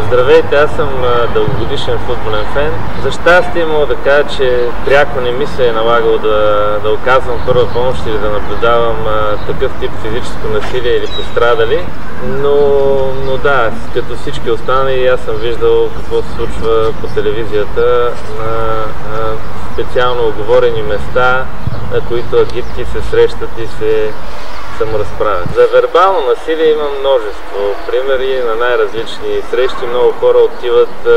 Здравейте, аз съм дългогодишен футболен фен. За щастие мога да кажа, че пряко не ми се е налагало да оказвам първа помощ или да наблюдавам такъв тип физическо насилие или пострадали. Но да, като всички останали, аз съм виждал какво се случва по телевизията на специално оговорени места, на които агитки се срещат и се саморазправят. За вербално насилие има множество примери на най-различни срещи. Много хора отиват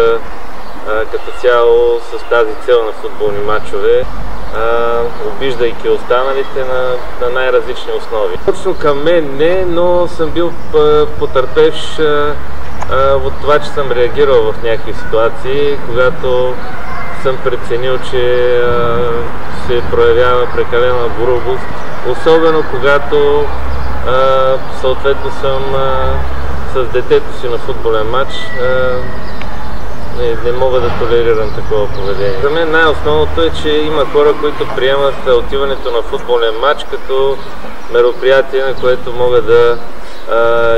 като цяло с тази цел на футболни матчове, обиждайки останалите на най-различни основи. Точно към мен не, но съм бил потърпевш от това, че съм реагирал в някакви ситуации, когато съм преценил, че се проявява прекалена грубост, особено когато съответно съм с детето си на футболен матч. Не мога да толерирам такова поведение. За мен най-основното е, че има хора, които приемат отиването на футболен матч като мероприятие, на което могат да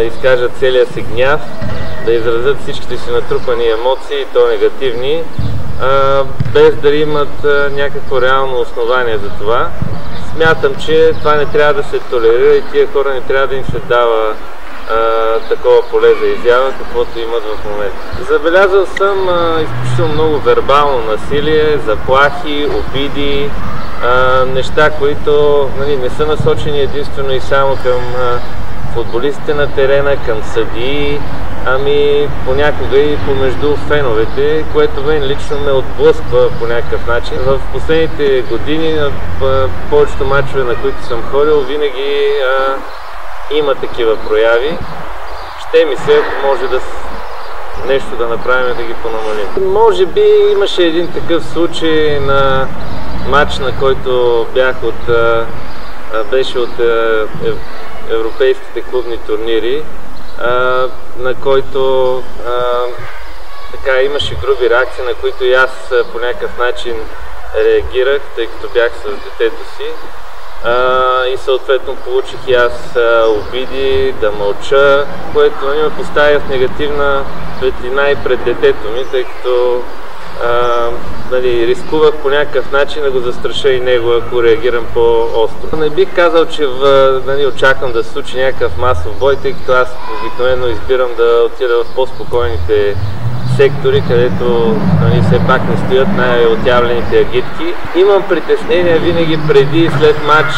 изкажат целия си гняв, да изразят всичките си натрупани емоции, и то негативни, без да имат някакво реално основание за това. Смятам, че това не трябва да се толерира и тия хора не трябва да им се дава такова поле за изява, каквото имат в момента. Забелязал съм изключително много вербално насилие, заплахи, обиди, неща, които не са насочени единствено и само към футболистите на терена, към съдии, ами понякога и помежду феновете, което мен лично ме отблъсква по някакъв начин. В последните години на повечето мачове, на които съм ходил, винаги има такива прояви. Ще ми се, ако може нещо да направим, да ги понамалим. Може би имаше един такъв случай на матч, на който беше от европейските клубни турнири, на който имаше груби реакции, на които и аз по някакъв начин реагирах, тъй като бях с детето си. И съответно получих и аз обиди, да мълча, което ме поставя в негативна светлина и пред детето ми, тъй като рискувах по някакъв начин да го застраша и него, ако реагирам по-остро. Не бих казал, че очаквам да се случи някакъв масов бой, тъй като аз обикновено избирам да отида в по-спокойните сектори, където все пак не стоят най-отявлените агитки. Имам притеснения винаги преди и след матч,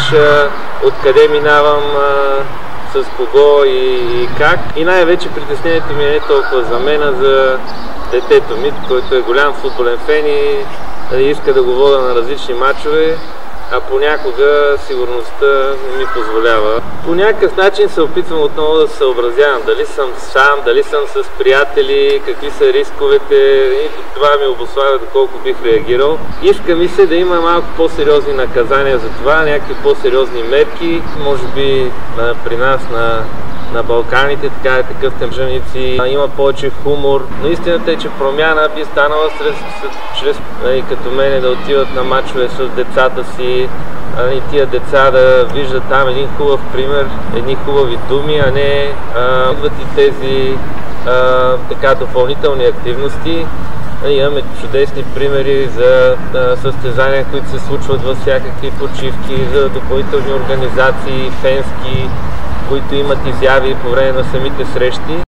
откъде минавам, с кого и как. И най-вече притеснението ми е не толкова за мен, а за детето ми, който е голям футболен фен и иска да го вода на различни матчове, а понякога сигурността не ми позволява. По някакъв начин се опитвам отново да се съобразявам. Дали съм сам, дали съм с приятели, какви са рисковете, и това ми обуславя доколко бих реагирал. Иска ми се да има малко по-сериозни наказания за това, някакви по-сериозни мерки. Може би при нас на Балканите такъв темжаници, има повече хумор, но истината е, че промяна би станала чрез като мене да отиват на мачове с децата си, и тия деца да виждат там един хубав пример, едни хубави думи, а не идват и тези допълнителни активности. Имаме чудесни примери за състезания, които се случват във всякакви почивки, за допълнителни организации, фенски, които имат изяви по време на самите срещи.